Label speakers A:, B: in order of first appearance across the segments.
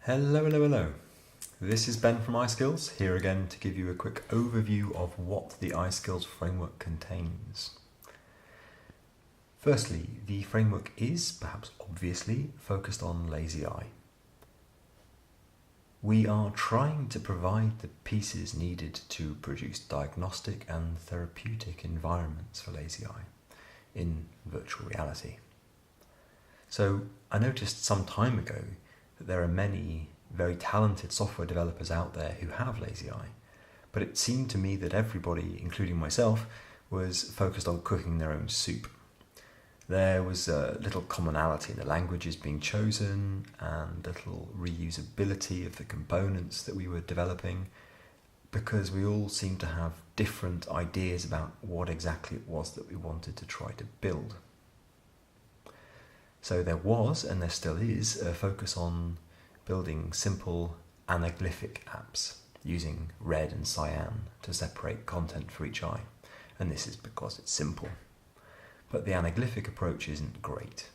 A: Hello, hello, hello. This is Ben from EyeSkills, here again to give you a quick overview of what the EyeSkills framework contains. Firstly, the framework is, perhaps obviously, focused on lazy eye. We are trying to provide the pieces needed to produce diagnostic and therapeutic environments for lazy eye in virtual reality. So I noticed some time ago that there are many very talented software developers out there who have lazy eye, but it seemed to me that everybody, including myself, was focused on cooking their own soup. There was little commonality in the languages being chosen and little reusability of the components that we were developing, because we all seemed to have different ideas about what exactly it was that we wanted to try to build. So there was, and there still is, a focus on building simple anaglyphic apps using red and cyan to separate content for each eye. And this is because it's simple. But the anaglyphic approach isn't great.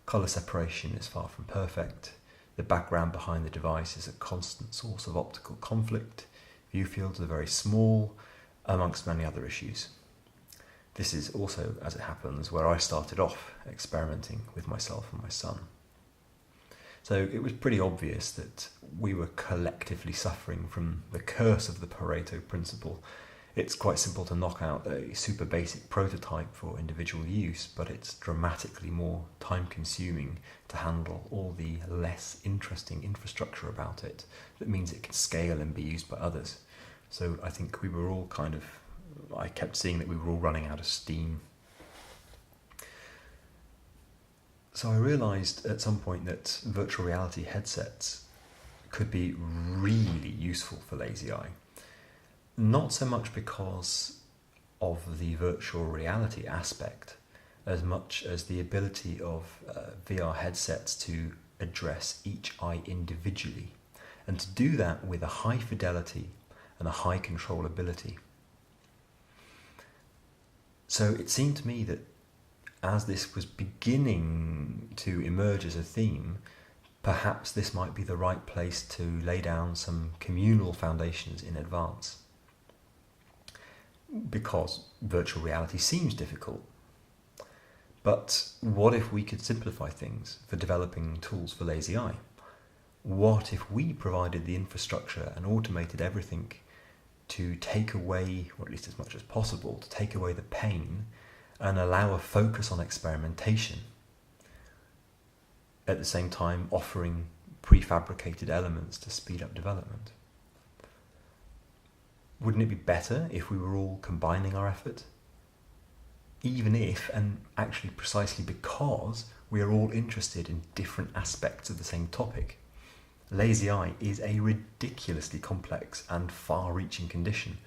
A: Color separation is far from perfect. The background behind the device is a constant source of optical conflict. View fields are very small, amongst many other issues. This is also, as it happens, where I started off experimenting with myself and my son. So it was pretty obvious that we were collectively suffering from the curse of the Pareto principle. It's quite simple to knock out a super basic prototype for individual use, but it's dramatically more time-consuming to handle all the less interesting infrastructure about it that means it can scale and be used by others. So I think we were all I kept seeing that we were all running out of steam. So I realised at some point that virtual reality headsets could be really useful for lazy eye. Not so much because of the virtual reality aspect, as much as the ability of VR headsets to address each eye individually, and to do that with a high fidelity and a high controllability. So it seemed to me that as this was beginning to emerge as a theme, perhaps this might be the right place to lay down some communal foundations in advance. Because virtual reality seems difficult. But what if we could simplify things for developing tools for lazy eye? What if we provided the infrastructure and automated everything to take away, or at least as much as possible, to take away the pain and allow a focus on experimentation, at the same time offering prefabricated elements to speed up development? Wouldn't it be better if we were all combining our effort? Even if, and actually precisely because, we are all interested in different aspects of the same topic. Lazy eye is a ridiculously complex and far-reaching condition,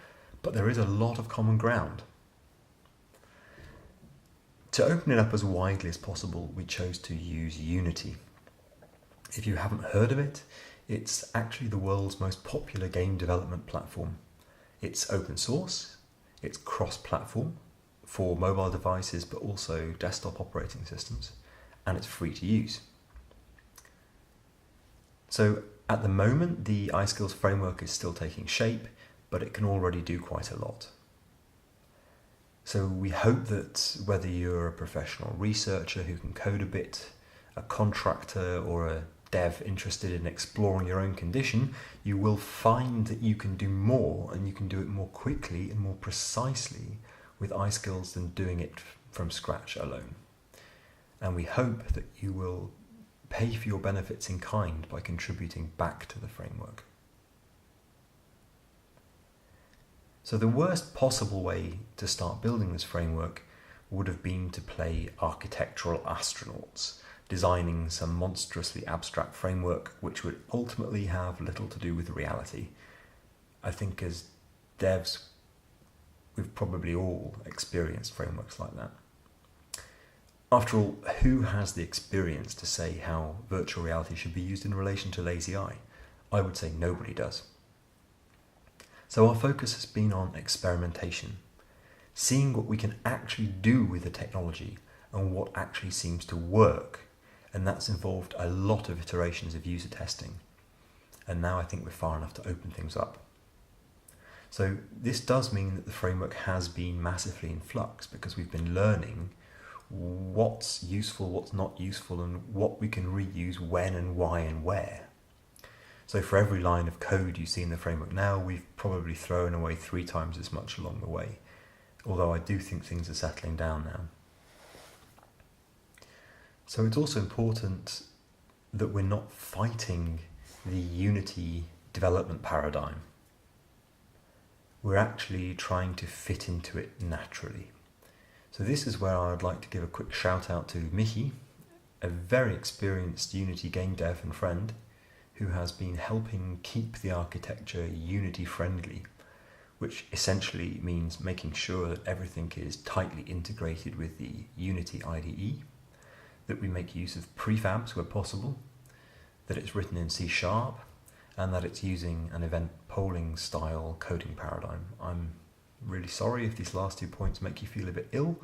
A: but there is a lot of common ground. To open it up as widely as possible, we chose to use Unity. If you haven't heard of it, it's actually the world's most popular game development platform. It's open source, it's cross-platform for mobile devices but also desktop operating systems, and it's free to use. So at the moment, the EyeSkills framework is still taking shape, but it can already do quite a lot. So we hope that whether you're a professional researcher who can code a bit, a contractor or a dev interested in exploring your own condition, you will find that you can do more, and you can do it more quickly and more precisely with EyeSkills than doing it from scratch alone. And we hope that you will pay for your benefits in kind by contributing back to the framework. So the worst possible way to start building this framework would have been to play architectural astronauts, designing some monstrously abstract framework which would ultimately have little to do with reality. I think as devs, we've probably all experienced frameworks like that. After all, who has the experience to say how virtual reality should be used in relation to lazy eye? I would say nobody does. So our focus has been on experimentation, seeing what we can actually do with the technology and what actually seems to work, and that's involved a lot of iterations of user testing. and now I think we're far enough to open things up. So this does mean that the framework has been massively in flux, because we've been learning what's useful, what's not useful, and what we can reuse when and why and where. So for every line of code you see in the framework now, we've probably thrown away 3 times as much along the way, although I do think things are settling down now. So it's also important that we're not fighting the Unity development paradigm. We're actually trying to fit into it naturally. So this is where I would like to give a quick shout out to Michi, a very experienced Unity game dev and friend, who has been helping keep the architecture Unity friendly, which essentially means making sure that everything is tightly integrated with the Unity IDE, that we make use of prefabs where possible, that it's written in C#, and that it's using an event polling style coding paradigm. I'm really sorry if these last 2 points make you feel a bit ill.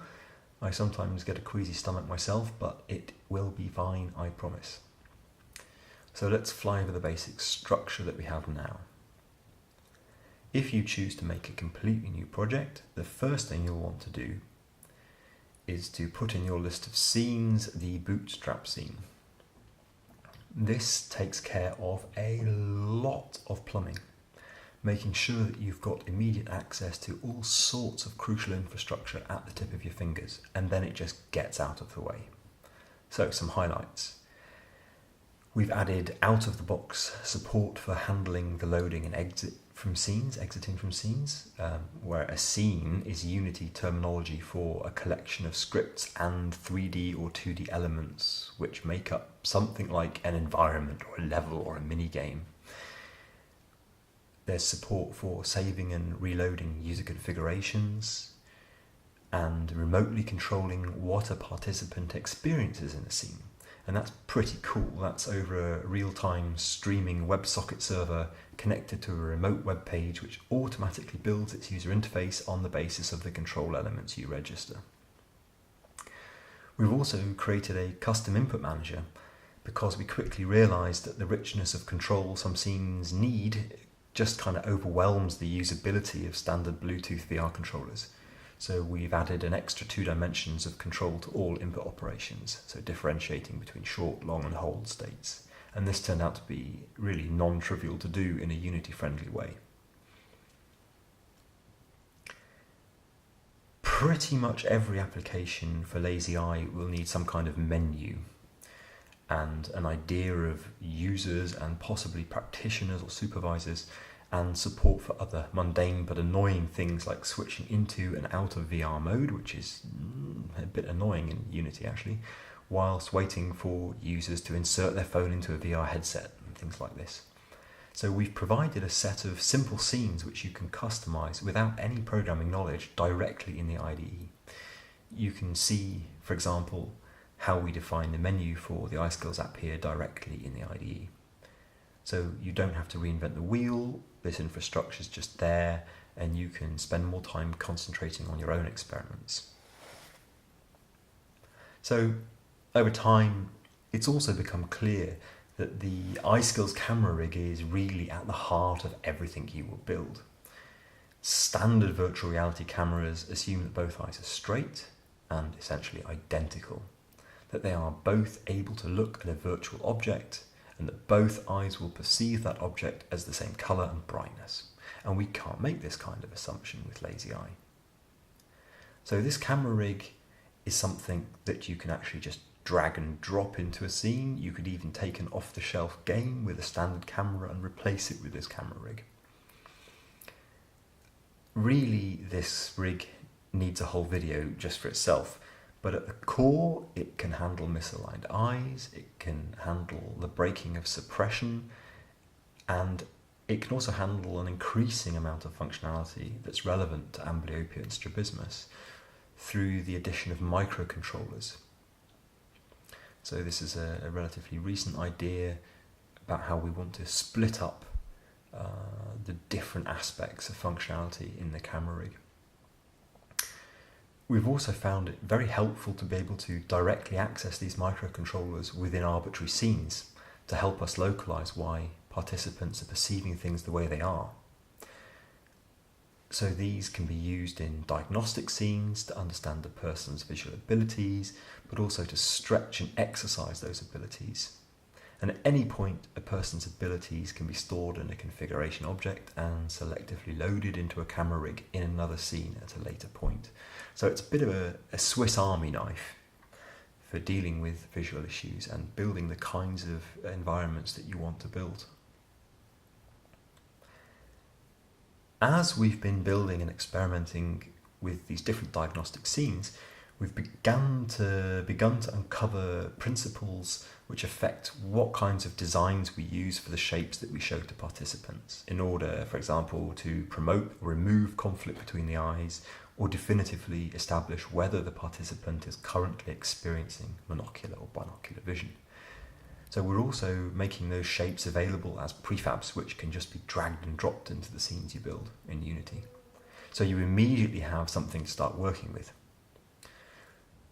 A: I sometimes get a queasy stomach myself, but it will be fine, I promise. So let's fly over the basic structure that we have now. If you choose to make a completely new project, the first thing you'll want to do is to put in your list of scenes the bootstrap scene. This takes care of a lot of plumbing, making sure that you've got immediate access to all sorts of crucial infrastructure at the tip of your fingers, and then it just gets out of the way. So some highlights. We've added out-of-the-box support for handling the loading and exiting from scenes, where a scene is Unity terminology for a collection of scripts and 3D or 2D elements which make up something like an environment or a level or a mini-game. There's support for saving and reloading user configurations and remotely controlling what a participant experiences in a scene. And that's pretty cool. That's over a real-time streaming WebSocket server connected to a remote web page which automatically builds its user interface on the basis of the control elements you register. We've also created a custom input manager because we quickly realized that the richness of control some scenes need just kind of overwhelms the usability of standard Bluetooth VR controllers. So we've added an extra 2 dimensions of control to all input operations, so differentiating between short, long and hold states. And this turned out to be really non-trivial to do in a Unity-friendly way. Pretty much every application for Lazy Eye will need some kind of menu and an idea of users and possibly practitioners or supervisors, and support for other mundane but annoying things like switching into and out of VR mode, which is a bit annoying in Unity actually, whilst waiting for users to insert their phone into a VR headset and things like this. So we've provided a set of simple scenes which you can customize without any programming knowledge directly in the IDE. You can see, for example, how we define the menu for the EyeSkills app here directly in the IDE. So you don't have to reinvent the wheel, this infrastructure is just there, and you can spend more time concentrating on your own experiments. So over time, it's also become clear that the EyeSkills camera rig is really at the heart of everything you will build. Standard virtual reality cameras assume that both eyes are straight and essentially identical, that they are both able to look at a virtual object, and that both eyes will perceive that object as the same colour and brightness. And we can't make this kind of assumption with Lazy Eye. So this camera rig is something that you can actually just drag and drop into a scene. You could even take an off-the-shelf game with a standard camera and replace it with this camera rig. Really, this rig needs a whole video just for itself. But at the core, it can handle misaligned eyes, it can handle the breaking of suppression, and it can also handle an increasing amount of functionality that's relevant to amblyopia and strabismus through the addition of microcontrollers. So this is a relatively recent idea about how we want to split up the different aspects of functionality in the camera rig. We've also found it very helpful to be able to directly access these microcontrollers within arbitrary scenes to help us localize why participants are perceiving things the way they are. So these can be used in diagnostic scenes to understand a person's visual abilities, but also to stretch and exercise those abilities. And at any point, a person's abilities can be stored in a configuration object and selectively loaded into a camera rig in another scene at a later point. So it's a bit of a Swiss Army knife for dealing with visual issues and building the kinds of environments that you want to build. As we've been building and experimenting with these different diagnostic scenes, we've begun to uncover principles which affect what kinds of designs we use for the shapes that we show to participants in order, for example, to promote or remove conflict between the eyes or definitively establish whether the participant is currently experiencing monocular or binocular vision. So we're also making those shapes available as prefabs which can just be dragged and dropped into the scenes you build in Unity. So you immediately have something to start working with.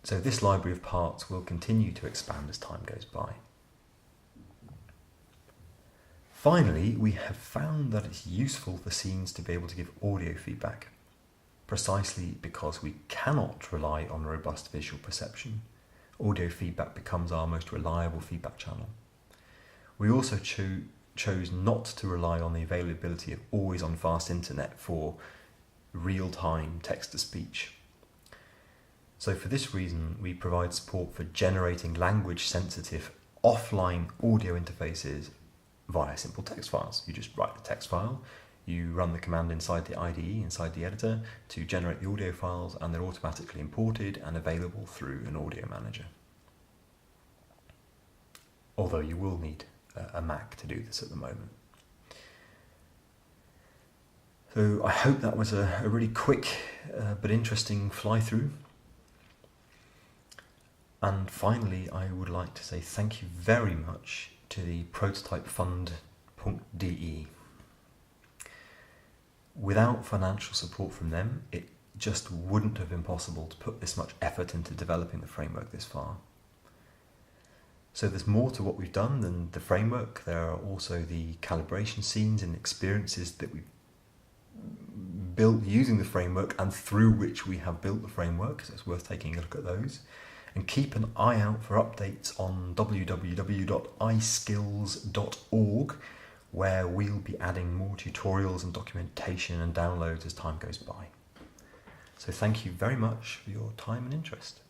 A: So this library of parts will continue to expand as time goes by. Finally, we have found that it's useful for scenes to be able to give audio feedback, precisely because we cannot rely on robust visual perception. Audio feedback becomes our most reliable feedback channel. We also chose not to rely on the availability of always-on fast internet for real-time text-to-speech. So for this reason, we provide support for generating language-sensitive offline audio interfaces via simple text files. You just write the text file, you run the command inside the IDE, inside the editor, to generate the audio files, and they're automatically imported and available through an audio manager. Although you will need a Mac to do this at the moment. So I hope that was a really quick but interesting fly-through. And finally, I would like to say thank you very much to the prototipefund.de. Without financial support from them, it just wouldn't have been possible to put this much effort into developing the framework this far. So there's more to what we've done than the framework. There are also the calibration scenes and experiences that we've built using the framework and through which we have built the framework, so it's worth taking a look at those. And keep an eye out for updates on www.EyeSkills.org, where we'll be adding more tutorials and documentation and downloads as time goes by. So thank you very much for your time and interest.